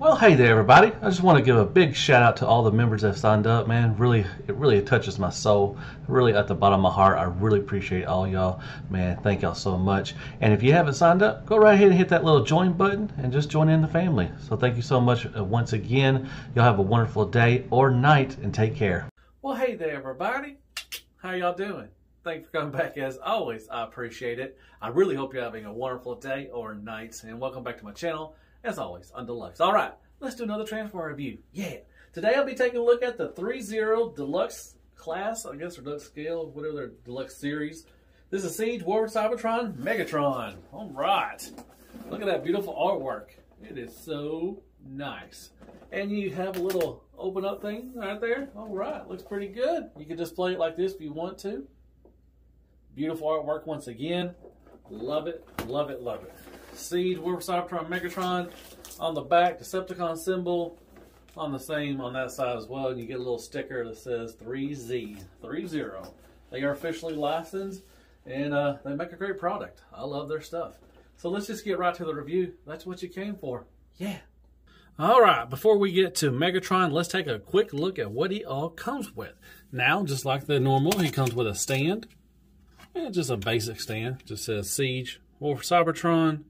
Well, hey there, everybody. I just want to give a big shout out to all the members that signed up, man. It really touches my soul. Really, at the bottom of my heart, I really appreciate all y'all, man. Thank y'all so much. And if you haven't signed up, go right ahead and hit that little join button and just join in the family. So thank you so much once again. Y'all have a wonderful day or night, and take care. Well, hey there, everybody. How y'all doing? Thanks for coming back as always. I appreciate it. I really hope you're having a wonderful day or night, and welcome back to my channel. As always, on Deluxe. All right, let's do another transfer review. Yeah. Today I'll be taking a look at the Threezero Deluxe class, I guess, or Deluxe scale, whatever their Deluxe series. This is Siege Warfare Cybertron Megatron. All right. Look at that beautiful artwork. It is so nice. And you have a little open up thing right there. All right. Looks pretty good. You can display it like this if you want to. Beautiful artwork once again. Love it, love it, love it. Siege Warfare Cybertron Megatron on the back, Decepticon symbol on the same on that side as well. And you get a little sticker that says 3Z30. They are officially licensed, and they make a great product. I love their stuff. So let's just get right to the review. That's what you came for. Yeah. All right, before we get to Megatron, let's take a quick look at what he all comes with. Now, just like the normal, he comes with a stand. And just a basic stand. Just says Siege Warfare Cybertron.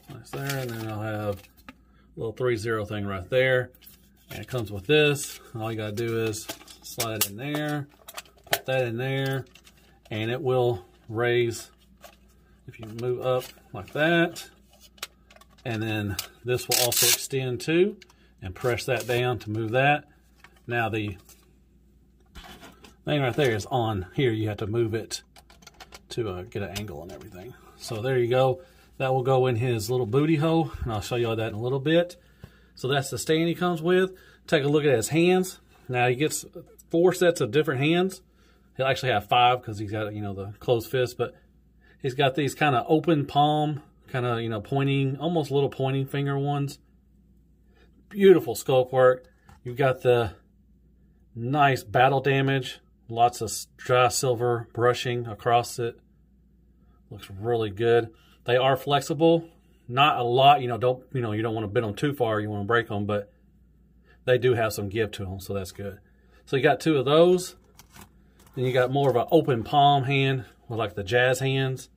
That's there, and then I'll have a little 3-0 thing right there. And it comes with this. All you gotta do is slide it in there, put that in there, and it will raise if you move up like that. And then this will also extend too, and press that down to move that. Now the thing right there is on here. You have to move it to get an angle and everything. So there you go. That will go in his little booty hole, and I'll show you all that in a little bit. So that's the stand he comes with. Take a look at his hands. Now he gets 4 sets of different hands. He'll actually have 5 because he's got, you know, the closed fist, but he's got these kind of open palm, kind of, you know, pointing, almost little pointing finger ones. Beautiful sculpt work. You've got the nice battle damage, lots of dry silver brushing across it. Looks really good. They are flexible, not a lot. You don't want to bend them too far. You want to break them, but they do have some give to them, so that's good. So you got 2 of those. Then you got more of an open palm hand with like the jazz hands.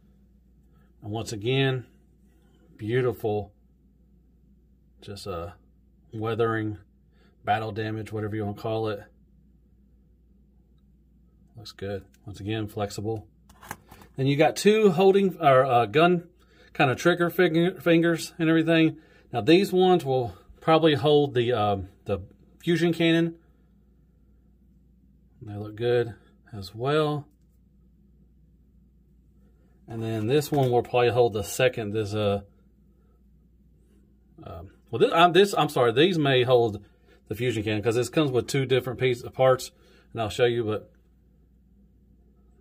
And once again, beautiful, just weathering, battle damage, whatever you want to call it. Looks good. Once again, flexible. Then you got 2 holding or gun kind of trigger fingers and everything. Now these ones will probably hold the fusion cannon. They look good as well. And then this one will probably hold the second. This I'm sorry. These may hold the fusion cannon because this comes with 2 different pieces of parts, and I'll show you. But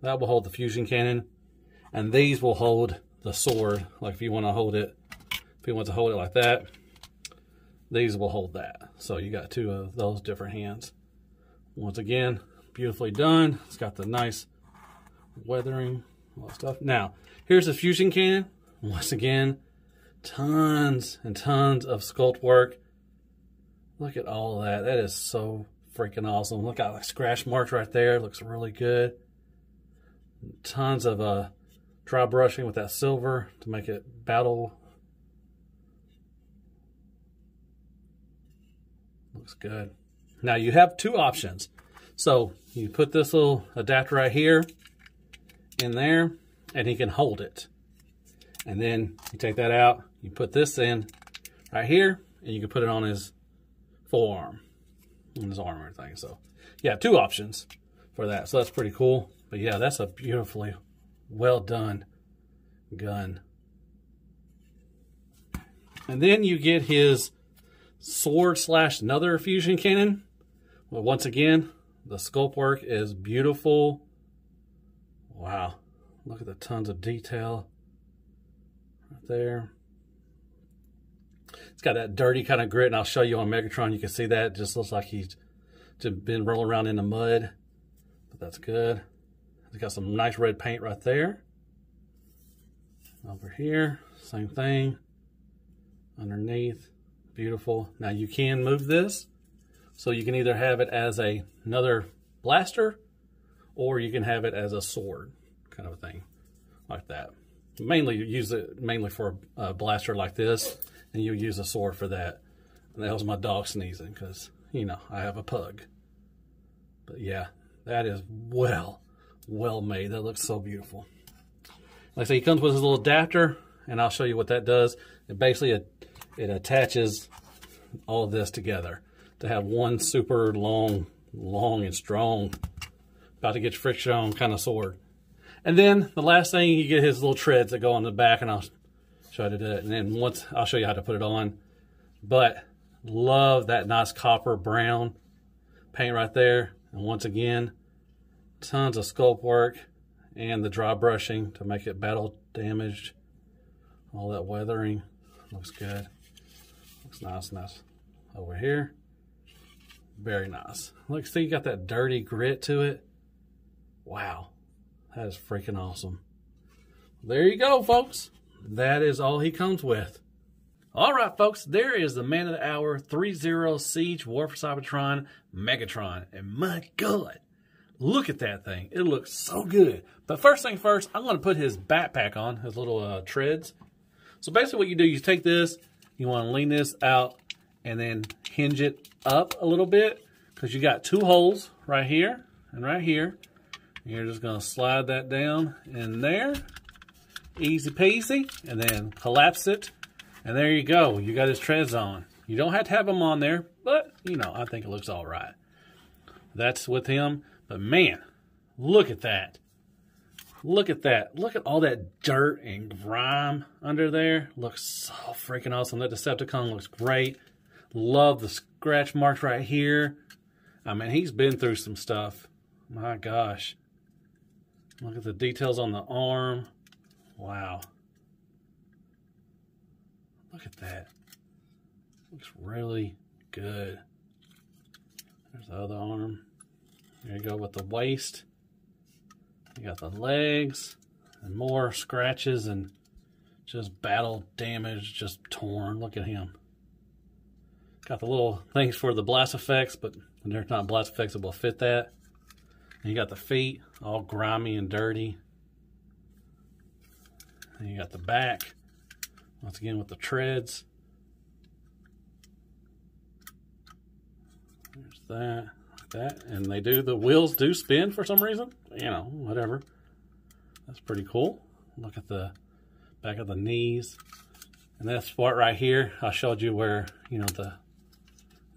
that will hold the fusion cannon, and these will hold the sword. Like if you want to hold it, like that, these will hold that. So you got 2 of those different hands. Once again, beautifully done. It's got the nice weathering, all that stuff. Now, here's the fusion cannon. Once again, tons and tons of sculpt work. Look at all of that. That is so freaking awesome. Look at the scratch marks right there. Looks really good. Tons of dry brushing with that silver to make it battle. Looks good. Now you have 2 options. So you put this little adapter right here in there, and he can hold it. And then you take that out, you put this in right here, and you can put it on his forearm, on his arm or anything. So yeah, 2 options for that. So that's pretty cool. But yeah, that's a beautifully well done gun. And then you get his sword / another fusion cannon. Well, once again, the sculpt work is beautiful. Wow. Look at the tons of detail right there. It's got that dirty kind of grit, and I'll show you on Megatron. You can see that. It just looks like he's just been rolling around in the mud. But that's good. It's got some nice red paint right there. Over here, same thing. Underneath, Beautiful. Now you can move this, so you can either have it as another blaster, or you can have it as a sword, kind of a thing, like that. Mainly you use it for a blaster like this, and you use a sword for that. And that was my dog sneezing because, you know, I have a pug. But yeah, that is well made. That looks so beautiful. Like I say, he comes with his little adapter, and I'll show you what that does. It basically it attaches all of this together to have one super long and strong, about to get your friction on kind of sword. And then the last thing, you get his little treads that go on the back, and I'll show you how to do it. And then once I'll show you how to put it on. But love that nice copper brown paint right there. And once again, tons of sculpt work and the dry brushing to make it battle damaged. All that weathering looks good. Looks nice. Over here, very nice. Look, see, you got that dirty grit to it. Wow. That is freaking awesome. There you go, folks. That is all he comes with. All right, folks. There is the man of the hour, Threezero Siege War for Cybertron Megatron. And my God, look at that thing. It looks so good. But first thing first, I'm going to put his backpack on, his little treads. So basically what you do, you take this, you want to lean this out and then hinge it up a little bit, because you got two holes right here and right here. You're just going to slide that down in there, easy peasy, and then collapse it, and there you go. You got his treads on. You don't have to have them on there, but, you know, I think it looks all right. That's with him, but man, look at that. Look at that. Look at all that dirt and grime under there. Looks so freaking awesome. That Decepticon looks great. Love the scratch marks right here. I mean, he's been through some stuff. My gosh. Look at the details on the arm. Wow. Look at that. Looks really good. There's the other arm. There you go with the waist. You got the legs and more scratches and just battle damage, just torn. Look at him. Got the little things for the blast effects, but there's not blast effects that will fit that. And you got the feet all grimy and dirty. And you got the back, once again with the treads. There's that, like that. And the wheels do spin for some reason. You know, whatever. That's pretty cool. Look at the back of the knees. And that part right here, I showed you where, you know,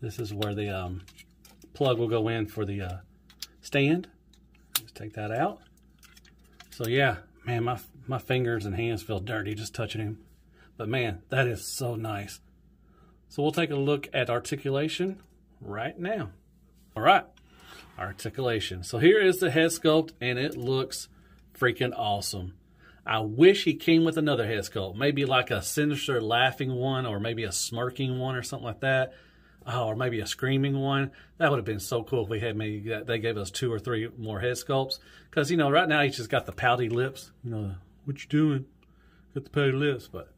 this is where the plug will go in for the stand. Just take that out. So yeah, man, my fingers and hands feel dirty just touching him. But man, that is so nice. So we'll take a look at articulation right now. All right, articulation. So here is the head sculpt, and it looks freaking awesome. I wish he came with another head sculpt, maybe like a sinister laughing one, or maybe a smirking one or something like that. Oh, or maybe a screaming one. That would have been so cool if we had maybe they gave us 2 or 3 more head sculpts. Because, you know, right now he's just got the pouty lips. You know, what you doing? Got the pouty lips. But,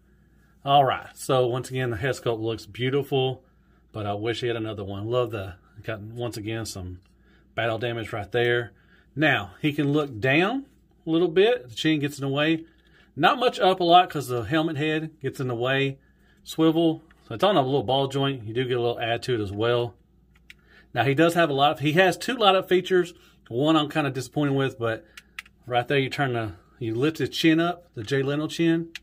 all right. So, once again, the head sculpt looks beautiful. But I wish he had another one. Love got, once again, some battle damage right there. Now, he can look down a little bit. The chin gets in the way. Not much up a lot because the helmet head gets in the way. Swivel. So it's on a little ball joint. You do get a little add to it as well. Now he does have he has 2 light up features. One I'm kind of disappointed with, but right there you lift his chin up, the Jay Leno chin,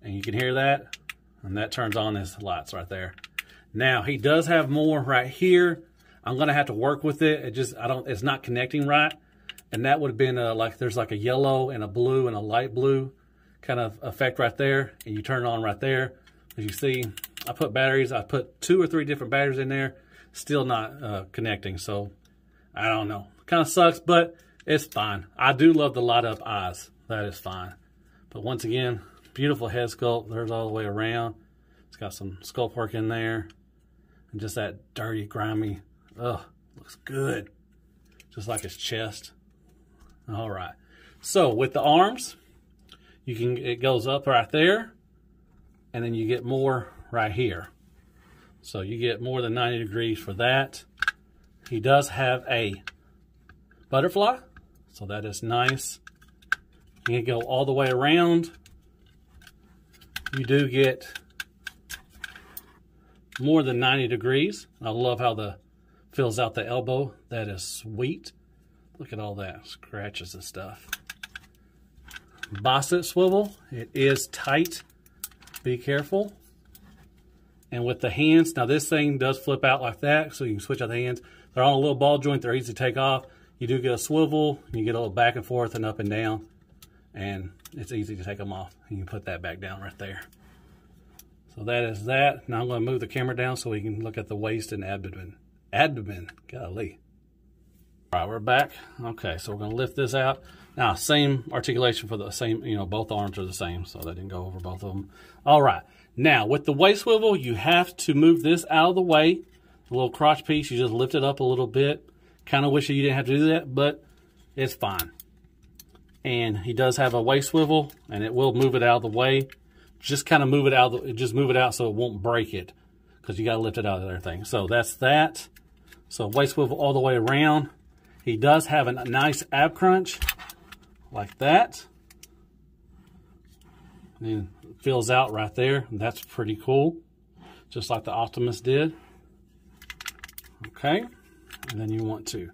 and you can hear that, and that turns on his lights right there. Now he does have more right here. I'm gonna have to work with it. It's not connecting right, and that would have been there's like a yellow and a blue and a light blue kind of effect right there, and you turn it on right there. As you see, I put batteries. I put 2 or 3 different batteries in there. Still not connecting. So, I don't know. Kind of sucks, but it's fine. I do love the light up eyes. That is fine. But once again, beautiful head sculpt. There's all the way around. It's got some sculpt work in there. And just that dirty, grimy. Ugh, looks good. Just like his chest. All right. So, with the arms, it goes up right there. And then you get more right here. So you get more than 90 degrees for that. He does have a butterfly, so that is nice. You can go all the way around. You do get more than 90 degrees. I love how the fills out the elbow. That is sweet. Look at all that scratches and stuff. Bosset swivel. It is tight. Be careful. And with the hands, now this thing does flip out like that, so you can switch out the hands. They're on a little ball joint. They're easy to take off. You do get a swivel. You get a little back and forth and up and down. And it's easy to take them off. You can put that back down right there. So that is that. Now I'm going to move the camera down so we can look at the waist and abdomen. Abdomen, golly. All right, we're back. Okay, so we're going to lift this out. Now, same articulation for the same, you know, both arms are the same, so that didn't go over both of them. All right, now with the waist swivel, you have to move this out of the way. The little crotch piece, you just lift it up a little bit. Kind of wish that you didn't have to do that, but it's fine. And he does have a waist swivel, and it will move it out of the way. Just kind of move it out, just move it out so it won't break it, because you got to lift it out of everything. So that's that. So waist swivel all the way around. He does have a nice ab crunch, like that. And it fills out right there. That's pretty cool, just like the Optimus did. Okay, and then you want to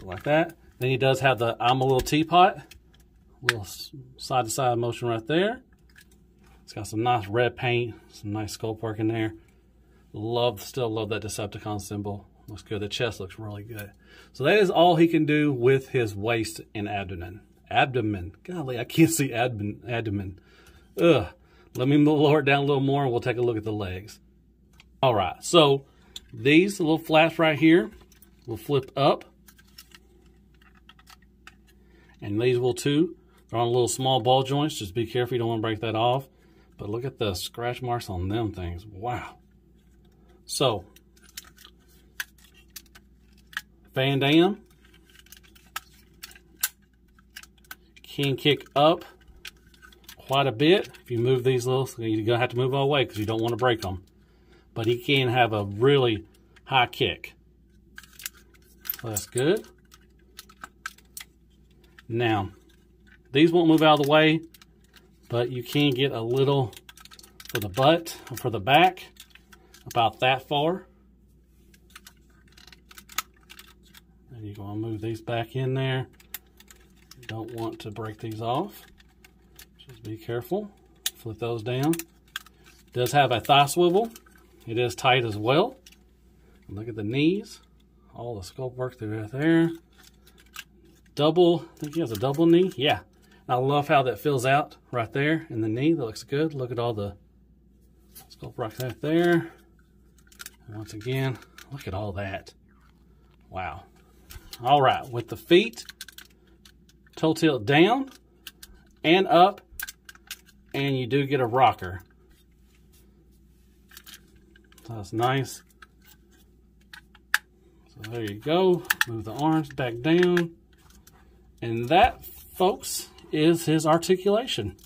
go like that. Then he does have the I'm a little teapot, little side to side motion right there. It's got some nice red paint, some nice sculpt work in there. Still love that Decepticon symbol. Looks good. The chest looks really good. So that is all he can do with his waist and abdomen. Abdomen. Golly, I can't see abdomen. Ugh. Let me lower it down a little more and we'll take a look at the legs. All right. So these little flaps right here will flip up. And these will too. They're on little small ball joints. Just be careful. You don't want to break that off. But look at the scratch marks on them things. Wow. So, Van Damme can kick up quite a bit. If you move these little, you're going to have to move all the way because you don't want to break them. But he can have a really high kick. So that's good. Now, these won't move out of the way, but you can get a little for the butt or for the back, about that far. And you're going to move these back in there. You don't want to break these off. Just be careful. Flip those down. It does have a thigh swivel. It is tight as well. And look at the knees. All the sculpt work through right there. Double, I think he has a double knee. Yeah. I love how that fills out right there in the knee. That looks good. Look at all the sculpt right there. And once again, look at all that. Wow. All right, with the feet, toe tilt down and up, and you do get a rocker. So that's nice. So there you go. Move the arms back down. And that, folks, is his articulation.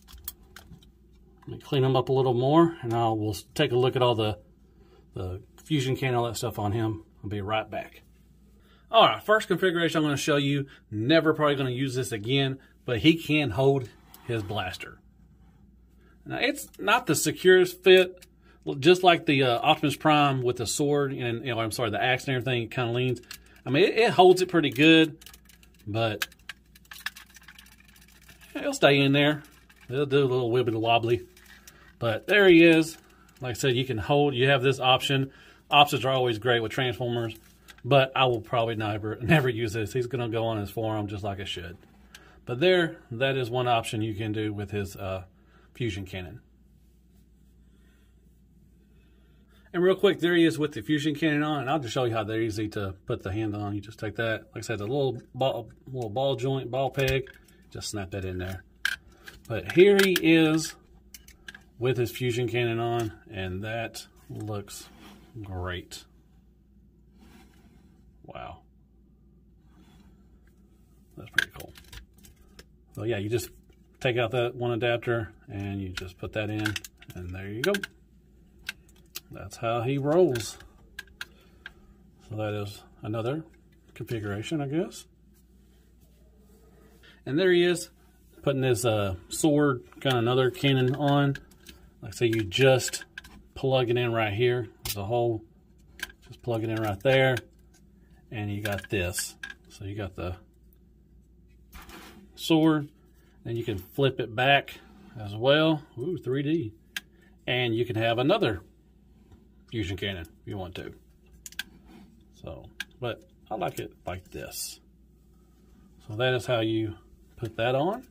Let me clean them up a little more, and we'll take a look at all the fusion can, all that stuff on him. I'll be right back. All right, first configuration I'm going to show you. Never probably going to use this again, but he can hold his blaster. Now, it's not the securest fit, just like the Optimus Prime with the sword and, you know, I'm sorry, the axe and everything. It kind of leans. I mean, it holds it pretty good, but he'll stay in there. They'll do a little wibbly wobbly, but there he is. Like I said, you can hold. You have this option. Options are always great with Transformers, but I will probably never use this. He's going to go on his forearm just like it should. But there, that is one option you can do with his fusion cannon. And real quick, there he is with the fusion cannon on, and I'll just show you how they're easy to put the hand on. You just take that, like I said, the little ball joint, ball peg, just snap that in there. But here he is with his fusion cannon on, and that looks great. Wow. That's pretty cool. So yeah, you just take out that one adapter and you just put that in, and there you go. that's how he rolls. So that is another configuration, I guess. And there he is, putting his sword, kind of another cannon on. Like I say, you just plug it in right here. There's a hole. Just plug it in right there. And you got this. So you got the sword. Then you can flip it back as well. Ooh, 3D. And you can have another fusion cannon if you want to. So, but I like it like this. So that is how you put that on.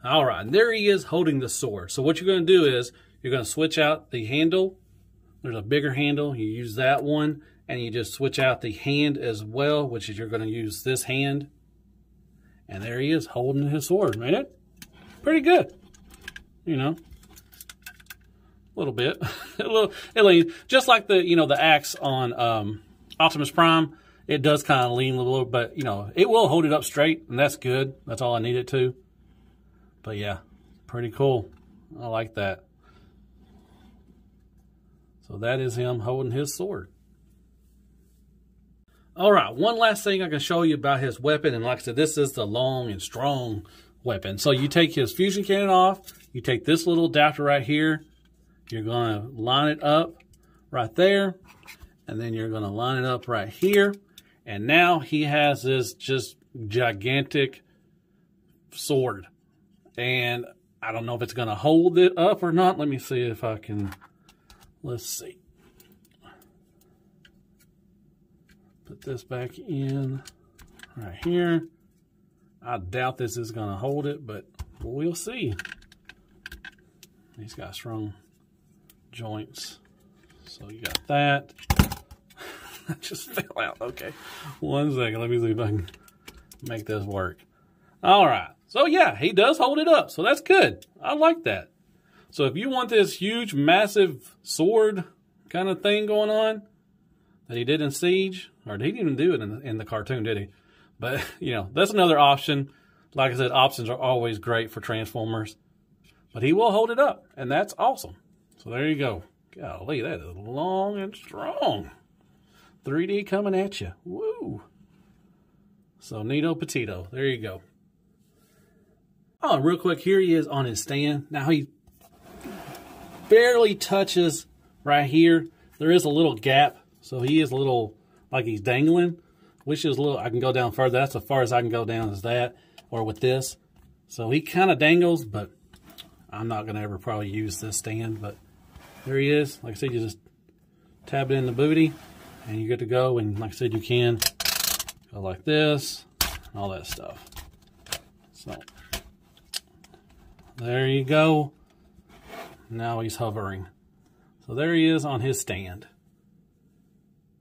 All right, and there he is holding the sword. So what you're going to do is you're going to switch out the handle. There's a bigger handle. You use that one, and you just switch out the hand as well, which is you're going to use this hand. And there he is holding his sword. Ain't it? Pretty good. You know, a little bit. Just like the, you know, the axe on Optimus Prime, it does kind of lean a little, but, you know, it will hold it up straight, and that's good. That's all I need it to. But yeah, pretty cool. I like that. So that is him holding his sword. All right, one last thing I can show you about his weapon. And like I said, this is the long and strong weapon. So you take his fusion cannon off. You take this little adapter right here. You're going to line it up right there. And then you're going to line it up right here. And now he has this just gigantic sword. And I don't know if it's going to hold it up or not. Let me see if I can. Let's see. Put this back in right here. I doubt this is going to hold it, but we'll see. He's got strong joints. So you got that. That just fell out. Okay. One second. Let me see if I can make this work. All right. So yeah, he does hold it up. So that's good. I like that. So if you want this huge, massive sword kind of thing going on that he did in Siege, or he didn't even do it in the cartoon, did he? But, you know, that's another option. Like I said, options are always great for Transformers. But he will hold it up, and that's awesome. So there you go. Golly, that is long and strong. 3D coming at you. Woo! So, neato petito. There you go. Oh, real quick, here he is on his stand. Now, he barely touches right here. There is a little gap, so he is a little, like he's dangling. Which is a little, I can go down further. That's as far as I can go down as that, or with this. So he kind of dangles, but I'm not going to ever probably use this stand. But there he is. Like I said, you just tab it in the booty, and you're good to go. And like I said, you can go like this, and all that stuff. So there you go. Now he's hovering. So there he is on his stand.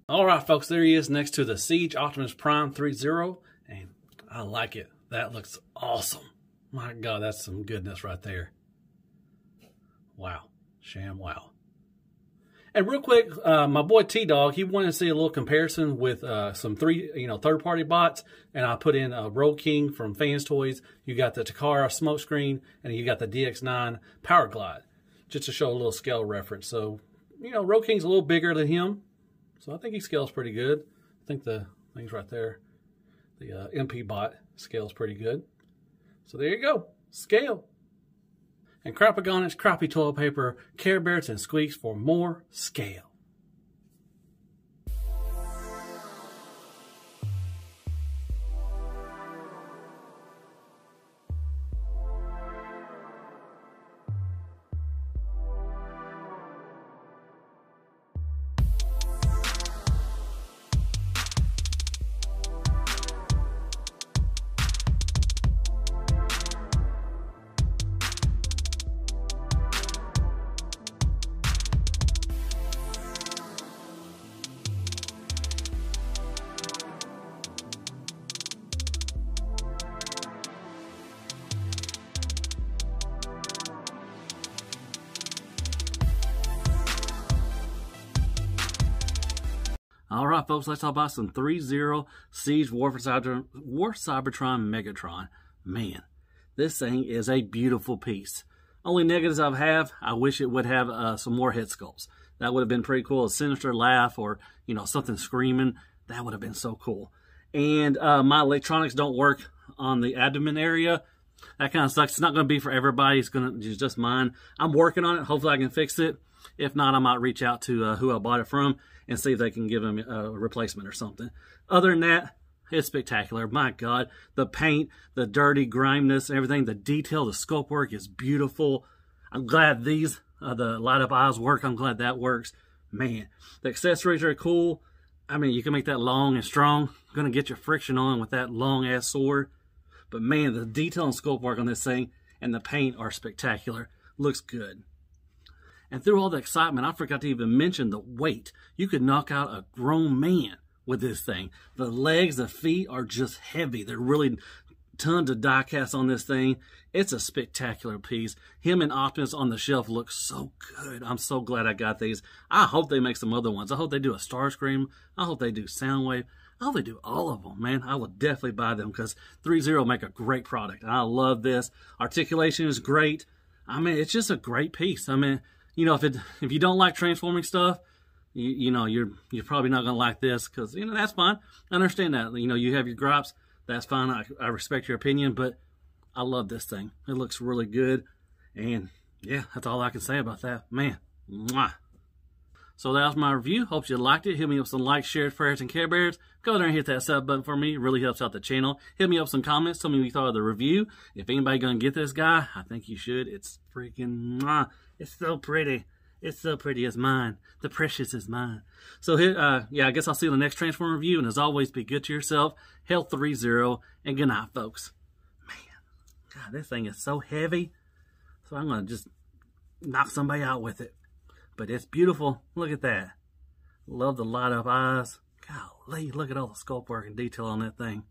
All right, folks, there he is next to the Siege Optimus Prime Threezero, and I like it. That looks awesome. My God, that's some goodness right there. Wow. Sham wow. And real quick, my boy T-Dog, he wanted to see a little comparison with some third-party bots, and I put in Road King from Fans Toys. You got the Takara Smokescreen, and you got the DX9 Power Glide, just to show a little scale reference. So, you know, Road King's a little bigger than him, so I think he scales pretty good. I think the thing's right there. The MP bot scales pretty good. So there you go. Scale. And Crapagonics, Crappy Toilet Paper, Care Bears, and Squeaks for more scale. All right, folks, let's talk about some Threezero Siege War Cybertron Megatron. Man, this thing is a beautiful piece. Only negatives I have, I wish it would have some more head sculpts. That would have been pretty cool. A sinister laugh or, you know, something screaming. That would have been so cool. And my electronics don't work on the abdomen area. That kind of sucks. It's not going to be for everybody. It's just mine. I'm working on it. Hopefully I can fix it. If not, I might reach out to who I bought it from and see if they can give them a replacement or something. Other than that, it's spectacular. My God, the paint, the dirty grimeness, everything, the detail, the sculpt work is beautiful. I'm glad these, the light up eyes work. I'm glad that works. Man, the accessories are cool. I mean, you can make that long and strong. Gonna get your friction on with that long ass sword. But man, the detail and sculpt work on this thing and the paint are spectacular. Looks good. And through all the excitement, I forgot to even mention the weight. You could knock out a grown man with this thing. The legs, the feet are just heavy. They're really tons of die cast on this thing. It's a spectacular piece. Him and Optimus on the shelf look so good. I'm so glad I got these. I hope they make some other ones. I hope they do a Starscream. I hope they do Soundwave. I hope they do all of them, man. I will definitely buy them because Threezero make a great product. And I love this. Articulation is great. I mean, it's just a great piece. I mean, you know, if you don't like transforming stuff, you know, you're probably not gonna like this because, you know, that's fine. I understand that. You know, you have your gripes. That's fine. I respect your opinion, but I love this thing. It looks really good. And yeah, that's all I can say about that. Man, mwah. So that was my review. Hope you liked it. Hit me up with some likes, shares, prayers, and Care Bears. Go there and hit that sub button for me. It really helps out the channel. Hit me up with some comments. Tell me what you thought of the review. If anybody gonna get this guy, I think you should. It's freaking mwah. It's so pretty. It's so pretty. It's mine. The precious is mine. So yeah, I guess I'll see you in the next Transform review. And as always, be good to yourself. Health Threezero, and good night, folks. Man, God, this thing is so heavy. So I'm gonna just knock somebody out with it. But it's beautiful. Look at that. Love the light up eyes. Golly, look at all the sculpt work and detail on that thing.